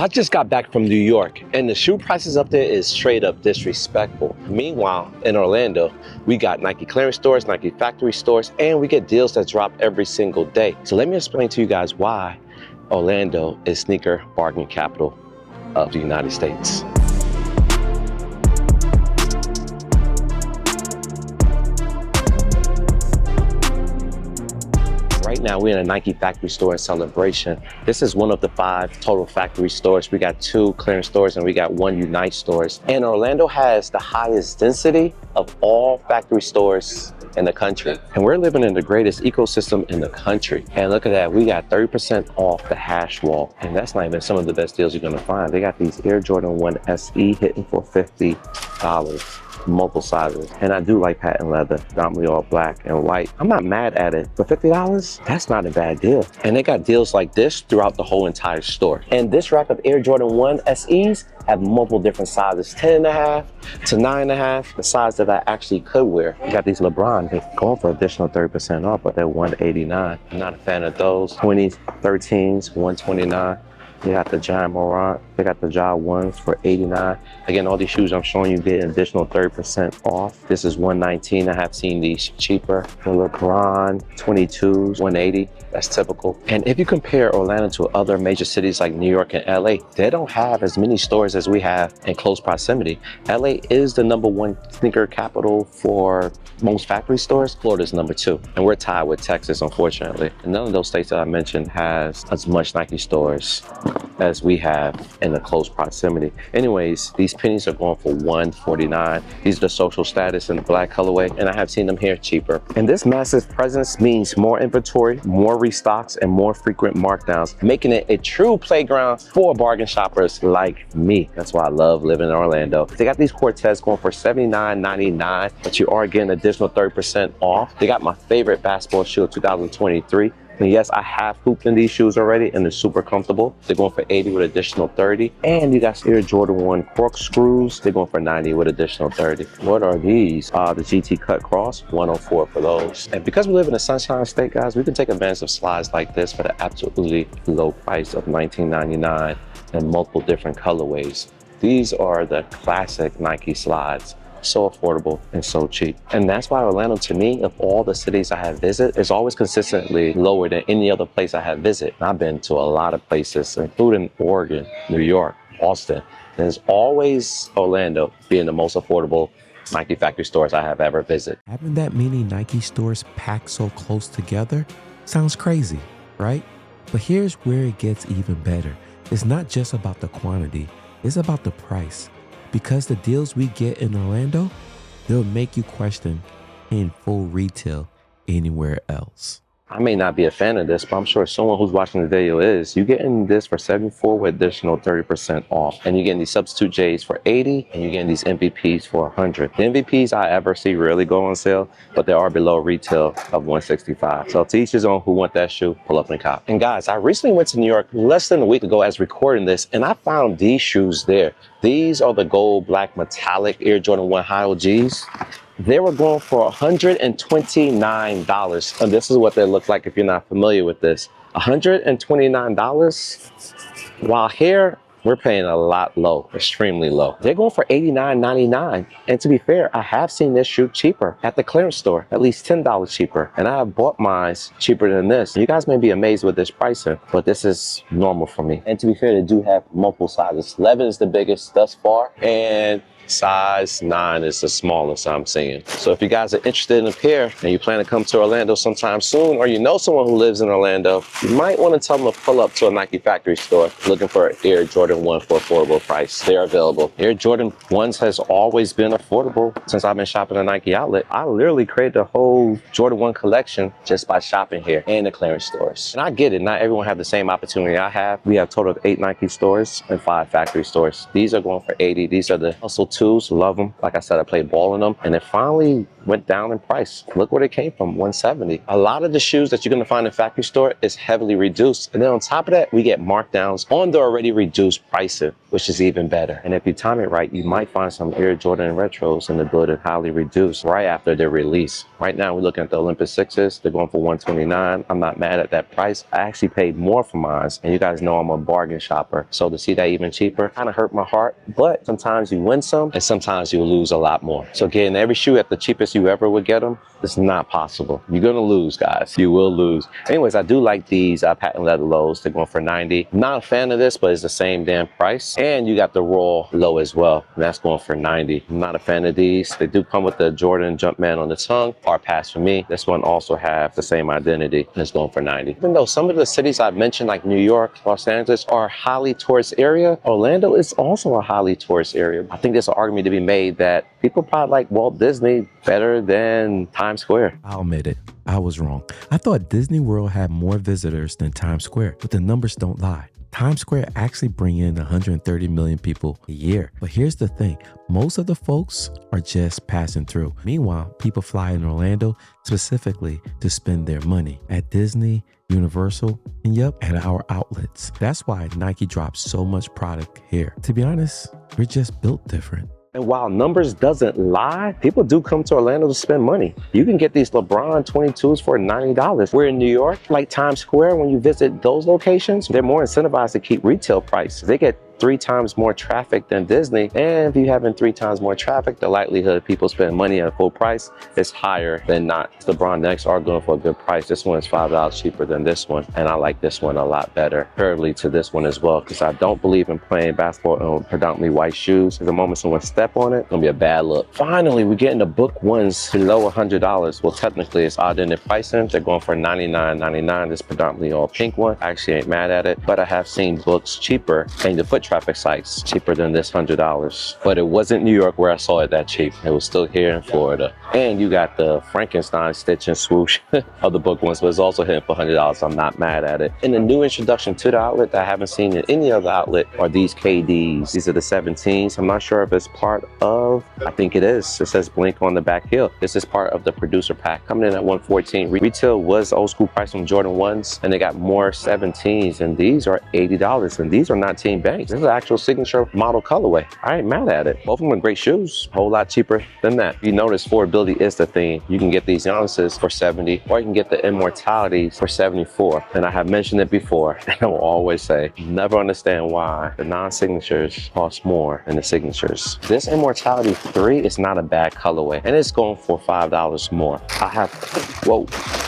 I just got back from New York and the shoe prices up there is straight up disrespectful. Meanwhile, in Orlando, we got Nike clearance stores, Nike factory stores, and we get deals that drop every single day. So let me explain to you guys why Orlando is sneaker bargain capital of the United States. Right now, we're in a Nike factory store in Celebration. This is one of the 5 total factory stores. We got 2 clearance stores and we got 1 Unite stores. And Orlando has the highest density of all factory stores in the country. And we're living in the greatest ecosystem in the country. And look at that, we got 30% off the hash wall. And that's not even some of the best deals you're gonna find. They got these Air Jordan 1 SE hitting for $50. Multiple sizes, and I do like patent leather, predominantly all black and white. I'm not mad at it. For $50, that's not a bad deal. And they got deals like this throughout the whole entire store. And this rack of Air Jordan 1 SEs have multiple different sizes, 10.5 to 9.5, the size that I actually could wear. You got these LeBron, they're going for additional 30% off, but they're $189. I'm not a fan of those. 20s, 13s, $129. They got the Giant Morant, they got the Ja 1s for $89. Again, all these shoes I'm showing you get an additional 30% off. This is $119. I have seen these cheaper. The LeBron 22s, $180. That's typical. And if you compare Orlando to other major cities like New York and LA, they don't have as many stores as we have in close proximity. LA is the #1 sneaker capital for most factory stores. Florida's #2. And we're tied with Texas, unfortunately. And none of those states that I mentioned has as much Nike stores as we have in the close proximity. Anyways, these pennies are going for $149. These are the social status in the black colorway, and I have seen them here cheaper. And this massive presence means more inventory, more restocks, and more frequent markdowns, making it a true playground for bargain shoppers like me. That's why I love living in Orlando. They got these Cortez going for $79.99, but you are getting additional 30% off. They got my favorite basketball shoe of 2023. And yes, I have hooped in these shoes already and they're super comfortable. They're going for $80 with additional $30. And you got Air Jordan 1 corkscrews. They're going for $90 with additional $30. What are these? The GT Cut Cross, $104 for those. And because we live in a Sunshine State, guys, we can take advantage of slides like this for the absolutely low price of $19.99 and multiple different colorways. These are the classic Nike slides. So affordable and so cheap. And that's why Orlando, to me, of all the cities I have visited, is always consistently lower than any other place I have visited. I've been to a lot of places, including Oregon, New York, Austin. And it's always Orlando being the most affordable Nike factory stores I have ever visited. Having that many Nike stores packed so close together sounds crazy, right? But here's where it gets even better. It's not just about the quantity, it's about the price. Because the deals we get in Orlando, they'll make you question in full retail anywhere else. I may not be a fan of this, but I'm sure someone who's watching the video is. You're getting this for $74 with additional 30% off. And you're getting these substitute J's for $80, and you're getting these MVPs for $100. The MVPs I ever see rarely go on sale, but they are below retail of $165. So to each his own who want that shoe, pull up and cop. And guys, I recently went to New York less than a week ago as recording this, and I found these shoes there. These are the gold black metallic Air Jordan 1 High OGs. They were going for $129. And this is what they look like if you're not familiar with this. $129. While here, we're paying a lot low, extremely low. They're going for $89.99. And to be fair, I have seen this shoe cheaper at the clearance store, at least $10 cheaper. And I have bought mine cheaper than this. You guys may be amazed with this pricing, but this is normal for me. And to be fair, they do have multiple sizes. 11 is the biggest thus far, and size 9 is the smallest I'm seeing. So if you guys are interested in a pair and you plan to come to Orlando sometime soon, or you know someone who lives in Orlando, you might want to tell them to pull up to a Nike factory store looking for Air Jordan 1 for affordable price. They are available. Air Jordan 1s has always been affordable since I've been shopping at Nike outlet. I literally created the whole Jordan 1 collection just by shopping here and the clearance stores. And I get it, not everyone have the same opportunity I have. We have a total of 8 Nike stores and 5 factory stores. These are going for $80. These are the hustle 2s, love them. Like I said, I played ball in them, and it finally went down in price. Look where it came from, 170. A lot of the shoes that you're gonna find in factory store is heavily reduced. And then on top of that, we get markdowns on the already reduced pricing, which is even better. And if you time it right, you might find some Air Jordan retros in the building highly reduced right after their release. Right now, we're looking at the Olympus 6s. They're going for 129. I'm not mad at that price. I actually paid more for mine. And you guys know I'm a bargain shopper. So to see that even cheaper kind of hurt my heart. But sometimes you win some and sometimes you lose a lot more. So getting every shoe at the cheapest you ever would get them, it's not possible. You're gonna lose, guys. You will lose. Anyways, I do like these patent leather lows. They're going for 90. I'm not a fan of this, but it's the same damn price. And you got the raw low as well. And that's going for 90. I'm not a fan of these. They do come with the Jordan Jumpman on the tongue. Hard pass for me. This one also have the same identity and it's going for 90. Even though some of the cities I've mentioned, like New York, Los Angeles, are highly tourist area, Orlando is also a highly tourist area. I think there's an argument to be made that people probably like Walt Disney better than Times Square. I'll admit it, I was wrong. I thought Disney World had more visitors than Times Square, but the numbers don't lie. Times Square actually bring in 130 million people a year. But here's the thing, most of the folks are just passing through. Meanwhile, people fly in Orlando specifically to spend their money at Disney, Universal, and at our outlets. That's why Nike drops so much product here. To be honest, we're just built different. And while numbers doesn't lie, people do come to Orlando to spend money. You can get these LeBron 22s for $90. We're in New York, like Times Square, when you visit those locations, they're more incentivized to keep retail prices. They get 3 times more traffic than Disney. And if you're having 3 times more traffic, the likelihood of people spending money at full price is higher than not. LeBron Next are going for a good price. This one is $5 cheaper than this one. And I like this one a lot better, comparatively to this one as well, because I don't believe in playing basketball on predominantly white shoes. Because the moment someone step on it, it's gonna be a bad look. Finally, we're getting the book ones below $100. Well, technically it's odd in the pricing. They're going for $99.99. This predominantly all pink one. I actually ain't mad at it, but I have seen books cheaper and the foot traffic sites cheaper than this $100. But it wasn't New York where I saw it that cheap. It was still here in Florida. And you got the Frankenstein stitch and swoosh of the book ones, but it's also hitting for $100. I'm not mad at it. And the new introduction to the outlet that I haven't seen in any other outlet are these KDs. These are the 17s. I'm not sure if it's part of, I think it is. It says Blink on the back heel. This is part of the producer pack coming in at $114. Retail was old school price on Jordan 1s, and they got more 17s, and these are $80. And these are not Team Banks. This is an actual signature model colorway. I ain't mad at it. Both of them are great shoes. A whole lot cheaper than that. You notice affordability is the theme. You can get these Giannis's for 70, or you can get the Immortalities for 74. And I have mentioned it before, and I will always say, never understand why the non-signatures cost more than the signatures. This Immortality 3 is not a bad colorway, and it's going for $5 more.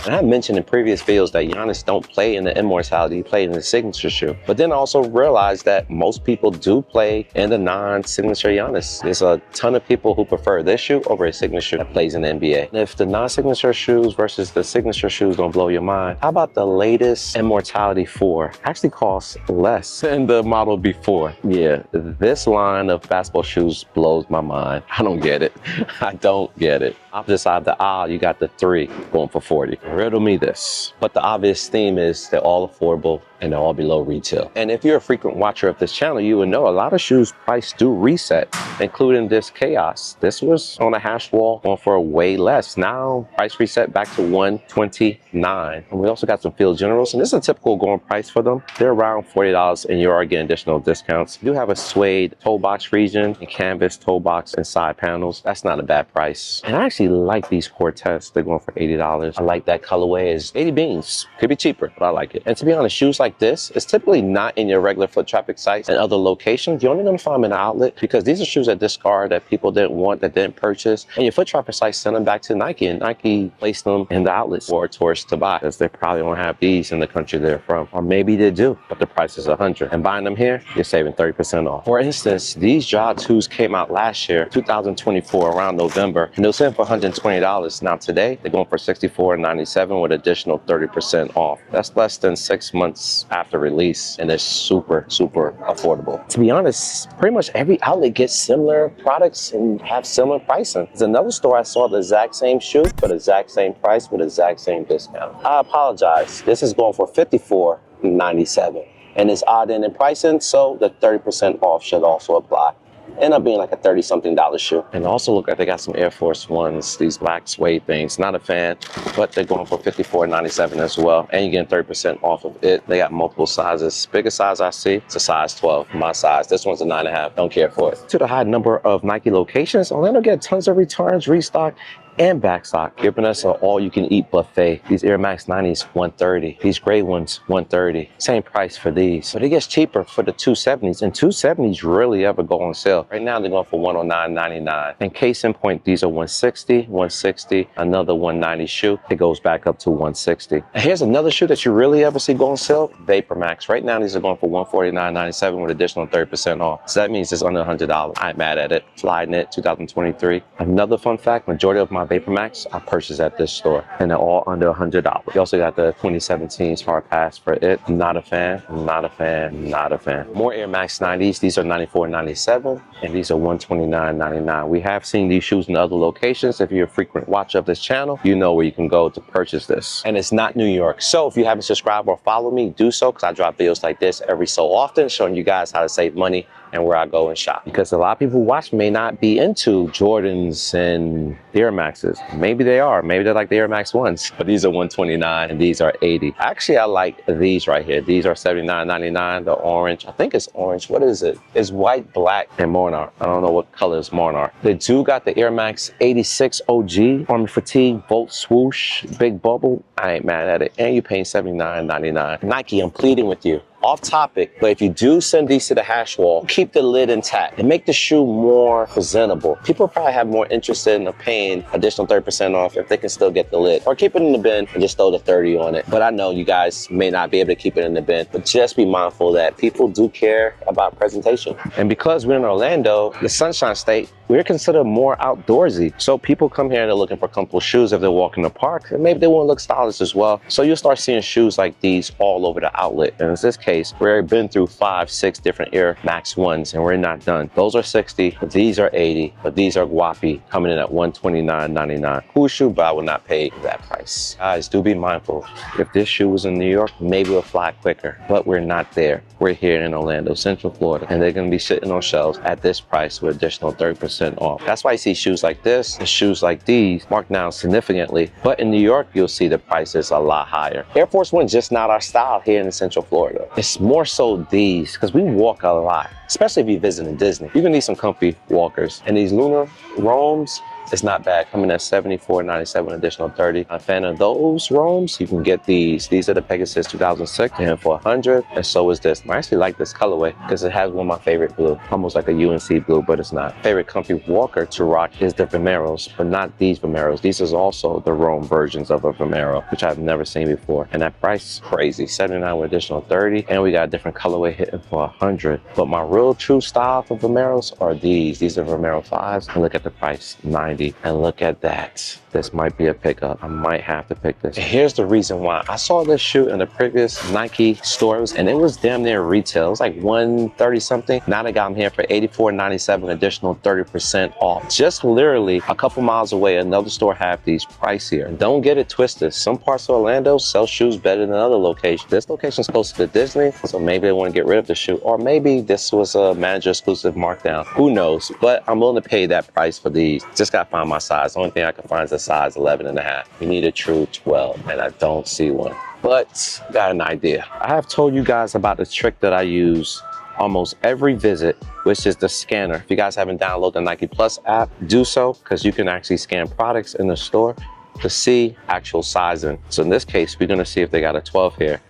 And I mentioned in previous videos that Giannis don't play in the Immortality, he played in the signature shoe. But then I also realized that most people do play in the non-signature Giannis. There's a ton of people who prefer this shoe over a signature that plays in the NBA. And if the non-signature shoes versus the signature shoes don't blow your mind, how about the latest Immortality 4? Actually costs less than the model before. Yeah, this line of basketball shoes blows my mind. I don't get it. I don't get it. Opposite side of the aisle, you got the 3 going for 40. Riddle me this. But the obvious theme is they're all affordable and they're all below retail. And if you're a frequent watcher of this channel, you would know a lot of shoes price do reset, including this Chaos. This was on a hash wall going for way less. Now price reset back to $129. And we also got some Field Generals, and this is a typical going price for them. They're around $40 and you are getting additional discounts. You do have a suede toe box region and canvas toe box and side panels. That's not a bad price. And I actually like these Cortez. They're going for $80. I like that colorway. Is 80 beans. Could be cheaper, but I like it. And to be honest, shoes like this is typically not in your regular foot traffic sites and other locations. You're only going to find them in an outlet because these are shoes that discard, that people didn't want, that didn't purchase. And your foot traffic sites send them back to Nike, and Nike placed them in the outlets for tourists to buy because they probably don't have these in the country they're from. Or maybe they do, but the price is $100. And buying them here, you're saving 30% off. For instance, these Ja 2s came out last year, 2024, around November, and they were selling for $120. Now today, they're going for $64.97 with additional 30% off. That's less than 6 months after release, and they're super, super affordable. To be honest, pretty much every outlet gets similar products and have similar pricing. There's another store I saw the exact same shoe for the exact same price with the exact same discount. I apologize. This is going for $54.97. And it's odd in pricing, so the 30% off should also apply. End up being like a 30-something shoe. And also look like they got some Air Force Ones, these black suede things. Not a fan, but they're going for $54.97 as well. And you're getting 30% off of it. They got multiple sizes. Biggest size I see, it's a size 12, my size. This one's a 9.5, don't care for it. To the high number of Nike locations, Orlando get tons of returns, restock, and backstock, giving us an all-you-can-eat buffet. These Air Max 90s, $130. These gray ones, $130. Same price for these, but it gets cheaper for the 270s, and 270s rarely ever go on sale. Right now, they're going for $109.99. And case in point, these are $160. Another $190 shoe, it goes back up to $160. And here's another shoe that you really ever see go on sale, VaporMax. Right now, these are going for $149.97 with additional 30% off. So that means it's under $100. I ain't mad at it. Fly Knit 2023. Another fun fact, majority of my VaporMax I purchased at this store, and they're all under $100. You also got the 2017's Hard Pass for it. Not a fan, not a fan, not a fan. More Air Max 90s. These are $94.97, and these are $129.99. We have seen these shoes in other locations. If you're a frequent watcher of this channel, you know where you can go to purchase this. And it's not New York. So if you haven't subscribed or followed me, do so, because I drop videos like this every so often, showing you guys how to save money and where I go and shop. Because a lot of people who watch may not be into Jordans and Air Maxes. Maybe they are. Maybe they're like the Air Max ones. But these are $129 and these are $80. Actually, I like these right here. These are $79.99. The orange. I think it's orange. What is it? It's white, black, and Monarch. I don't know what color is Monarch. They do got the Air Max 86 OG, Army Fatigue, Volt Swoosh, Big Bubble. I ain't mad at it. And you're paying $79.99. Nike, I'm pleading with you. Off topic, but if you do send these to the hash wall, keep the lid intact and make the shoe more presentable. People probably have more interest in paying additional 30% off if they can still get the lid, or keep it in the bin and just throw the 30 on it. But I know you guys may not be able to keep it in the bin, but just be mindful that people do care about presentation. And because we're in Orlando, the Sunshine State, we're considered more outdoorsy. So people come here and they're looking for comfortable shoes if they're walking the park, and maybe they want to look stylish as well. So you'll start seeing shoes like these all over the outlet. And in this case, we've been through 5, 6 different Air Max ones, and we're not done. Those are 60, but these are 80, but these are guapi, coming in at $129.99. Cool shoe, but I would not pay that price. Guys, do be mindful. If this shoe was in New York, maybe we'll fly quicker, but we're not there. We're here in Orlando, Central Florida, and they're gonna be sitting on shelves at this price with additional 30% off. That's why you see shoes like this and shoes like these marked down significantly, but in New York, you'll see the prices a lot higher. Air Force One just not our style here in Central Florida. It's more so these, because we walk a lot, especially if you're visiting Disney. You're gonna need some comfy walkers. And these Lunar Roams, it's not bad, coming at $74.97, additional 30. A fan of those Roams, you can get these. These are the Pegasus 2006, and for $100, and so is this. I actually like this colorway because it has one of my favorite blue, almost like a UNC blue, but it's not. Favorite comfy walker to rock is the Vomeros, but not these Vomeros. These is also the Roam versions of a Vomero, which I've never seen before. And that price is crazy, $79 with additional 30, and we got a different colorway hitting for $100. But my real true style for Vomeros are these. These are Vomero 5s, and look at the price, $90. And look at that. This might be a pickup. I might have to pick this. And here's the reason why. I saw this shoe in the previous Nike stores, and it was damn near retail. It was like $130 something. Now they got them here for $84.97, additional 30% off. Just literally a couple miles away, another store have these pricier. And don't get it twisted. Some parts of Orlando sell shoes better than other locations. This location is closer to Disney, so maybe they want to get rid of the shoe, or maybe this was a manager exclusive markdown. Who knows? But I'm willing to pay that price for these. Just got to find my size. The only thing I can find is a size 11.5. You need a true 12, and I don't see one. But got an idea. I have told you guys about the trick that I use almost every visit, which is the scanner. If you guys haven't downloaded the Nike Plus app, do so, because you can actually scan products in the store to see actual sizing. So in this case, we're gonna see if they got a 12 here.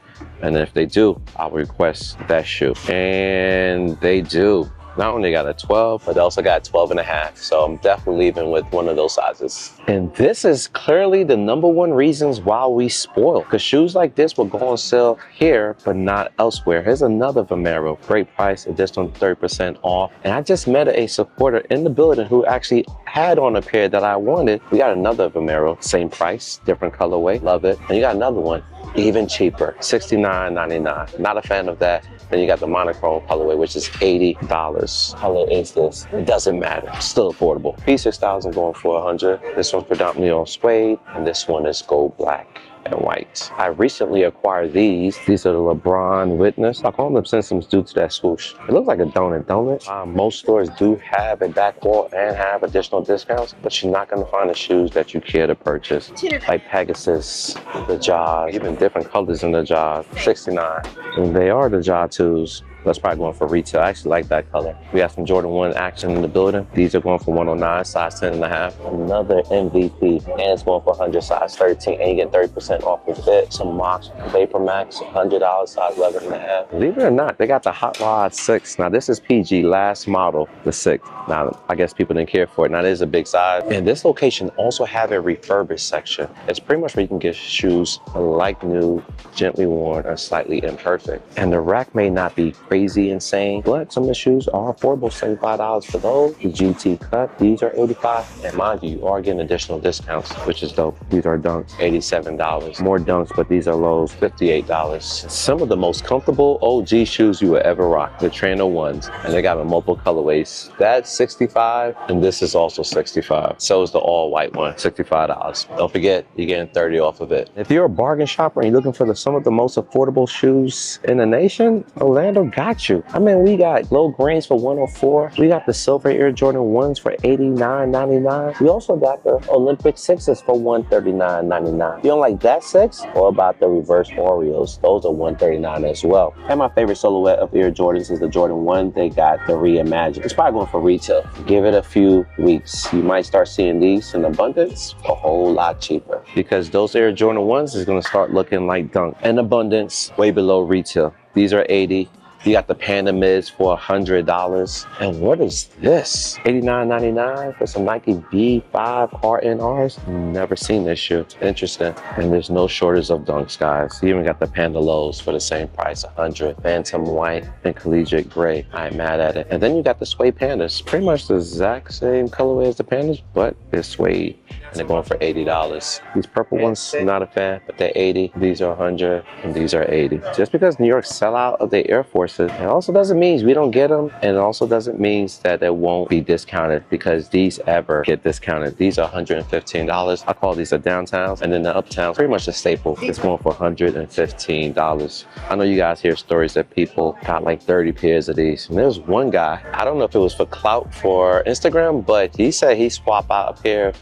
And if they do, I'll request that shoe. And they do. Not only got a 12, but they also got 12.5. So I'm definitely leaving with one of those sizes. And this is clearly the #1 reasons why we spoil. Because shoes like this will go on sale here, but not elsewhere. Here's another Vomero. Great price, additional 30% off. And I just met a supporter in the building who actually had on a pair that I wanted. We got another Vomero, same price, different colorway, love it. And you got another one, even cheaper, $69.99. Not a fan of that. Then you got the monochrome colorway, which is $80. Color is this? It doesn't matter. Still affordable. P6000 going for $100. This one's predominantly on suede, and this one is gold black. and white. I recently acquired these. These are the LeBron Witness. I call them Simpsons due to that swoosh. It looks like a donut, don't it? Most stores do have a back wall and have additional discounts, but you're not gonna find the shoes that you care to purchase. Like Pegasus, the Jaws, even different colors in the Jaws, 69. And they are the Jaw 2s. That's probably going for retail. I actually like that color. We have some Jordan 1 action in the building. These are going for 109, size 10.5. Another MVP, and it's going for 100, size 13, and you get 30% off the fit. Some Max and VaporMax, $100, size 11.5. Believe it or not, they got the Hot Rod 6. Now this is PG, last model, the 6. Now, I guess people didn't care for it. Now, it is a big size. And this location also have a refurbished section. It's pretty much where you can get shoes like new, gently worn, or slightly imperfect. And the rack may not be crazy insane, but some of the shoes are affordable, $75 for those. The GT Cut, these are $85. And mind you, you are getting additional discounts, which is dope. These are Dunks, $87. More Dunks, but these are lows, $58. Some of the most comfortable OG shoes you will ever rock, the Trainer 1s. And they got a multiple colorways. That's $65, and this is also $65. So is the all white one, $65. Don't forget, you're getting $30 off of it. If you're a bargain shopper and you're looking for some of the most affordable shoes in the nation, Orlando got you. I mean, we got low greens for $104. We got the silver Air Jordan 1s for $89.99. We also got the Olympic 6s for $139.99. You don't like that 6? Or about the reverse Oreos? Those are $139 as well. And my favorite silhouette of Air Jordans is the Jordan 1. They got the Reimagined. It's probably going for retail. Give it a few weeks. You might start seeing these in abundance a whole lot cheaper, because those Air Jordan 1s is going to start looking like Dunk in abundance, way below retail. These are $80. You got the Panda Mids for $100. And what is this? $89.99 for some Nike B5 RNRs? Never seen this shoe. Interesting. And there's no shortage of Dunks, guys. You even got the Panda Lows for the same price, $100. Phantom White and Collegiate Gray. I ain't mad at it. And then you got the Suede Pandas. Pretty much the exact same colorway as the Pandas, but they're suede. And they're going for $80. These purple ones, not a fan, but they're $80. These are $100, and these are $80. Just because New York sell out of the Air Forces, it also doesn't mean we don't get them, and it also doesn't mean that it won't be discounted, because these ever get discounted. These are $115. I call these the downtowns, and then the uptowns, pretty much a staple. It's going for $115. I know you guys hear stories that people got like 30 pairs of these. And there's one guy, I don't know if it was for clout for Instagram, but he said he swap out a pair,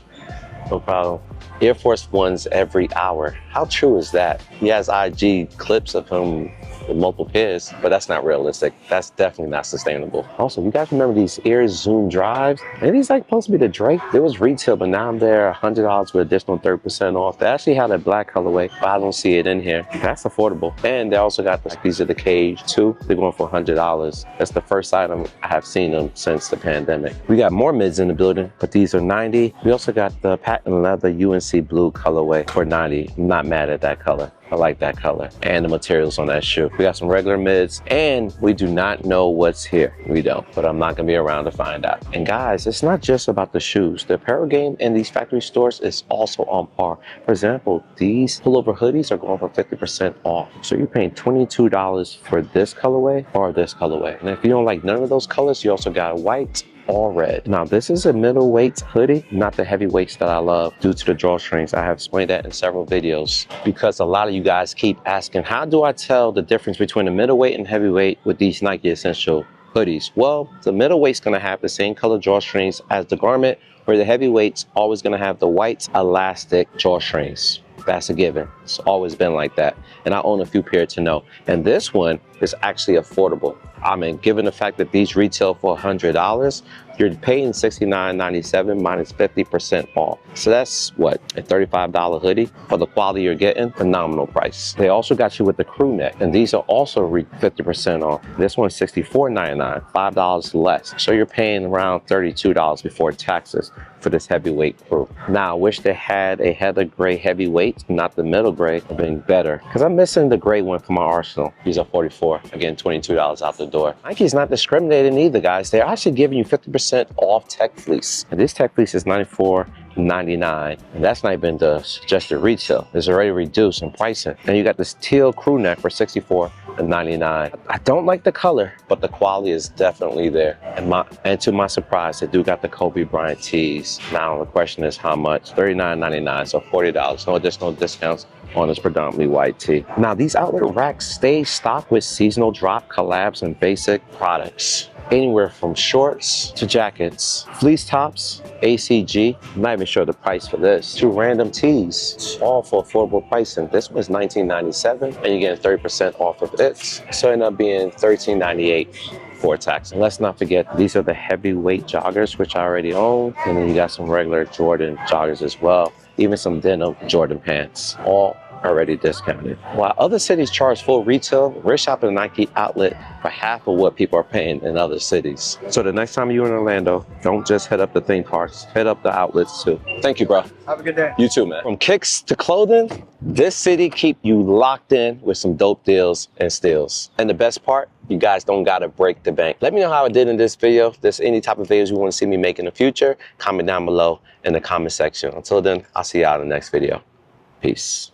no problem, Air Force Ones every hour. How true is that? He has IG clips of him with multiple pairs, but that's not realistic. That's definitely not sustainable. Also, you guys remember these Air Zoom drives? And these like supposed to be the Drake. It was retail, but now they're $100 with additional 30% off. They actually had a black colorway, but I don't see it in here. That's affordable. And they also got these are the Cage too. They're going for $100. That's the first item I have seen them since the pandemic. We got more mids in the building, but these are $90. We also got the patent leather UNC blue colorway for $90. I'm not mad at that color. I like that color and the materials on that shoe. We got some regular mids, and we do not know what's here. We don't, but I'm not gonna be around to find out. And guys, it's not just about the shoes. The apparel game in these factory stores is also on par. For example, these pullover hoodies are going for 50% off. So you're paying $22 for this colorway or this colorway. And if you don't like none of those colors, you also got white or red. Now, this is a middleweight hoodie, not the heavyweights that I love due to the drawstrings. I have explained that in several videos, because a lot of you guys keep asking, how do I tell the difference between a middleweight and heavyweight with these Nike Essential hoodies? Well, the middleweight's gonna have the same color drawstrings as the garment, where the heavyweight's always gonna have the white elastic drawstrings. That's a given. It's always been like that. And I own a few pairs to know. And this one is actually affordable. I mean, given the fact that these retail for $100, you're paying $69.97 minus 50% off. So that's what, a $35 hoodie for the quality you're getting, phenomenal price. They also got you with the crew neck, and these are also 50% off. This one's $64.99, $5 less. So you're paying around $32 before taxes for this heavyweight crew. Now, I wish they had a heather gray heavyweight, not the middle gray, would have been better. Because I'm missing the gray one for my arsenal. These are $44, again, $22 out the door. Nike's not discriminating either, guys. They're actually giving you 50% off Tech Fleece. And this Tech Fleece is $94.99, and that's not even the suggested retail. It's already reduced in pricing. And you got this teal crew neck for $64.99. I don't like the color, but the quality is definitely there. And to my surprise, they do got the Kobe Bryant tees. Now the question is how much? $39.99, so $40. No additional discounts on this predominantly white tee. Now, these outlet racks stay stocked with seasonal drop, collabs, and basic products. Anywhere from shorts to jackets, fleece tops, ACG, I'm not even sure the price for this, to random tees, all for affordable pricing. This was $19.97 and you're getting 30% off of it. So it ended up being $13.98 for tax. And let's not forget, these are the heavyweight joggers, which I already own. And then you got some regular Jordan joggers as well. Even some denim Jordan pants, all already discounted. While other cities charge full retail, we're shopping a Nike outlet for half of what people are paying in other cities. So the next time you're in Orlando, don't just head up the theme parks, head up the outlets too. Thank you, bro. Have a good day. You too, man. From kicks to clothing, this city keep you locked in with some dope deals and steals. And the best part, you guys don't gotta break the bank. Let me know how I did in this video. If there's any type of videos you wanna see me make in the future, comment down below in the comment section. Until then, I'll see y'all in the next video. Peace.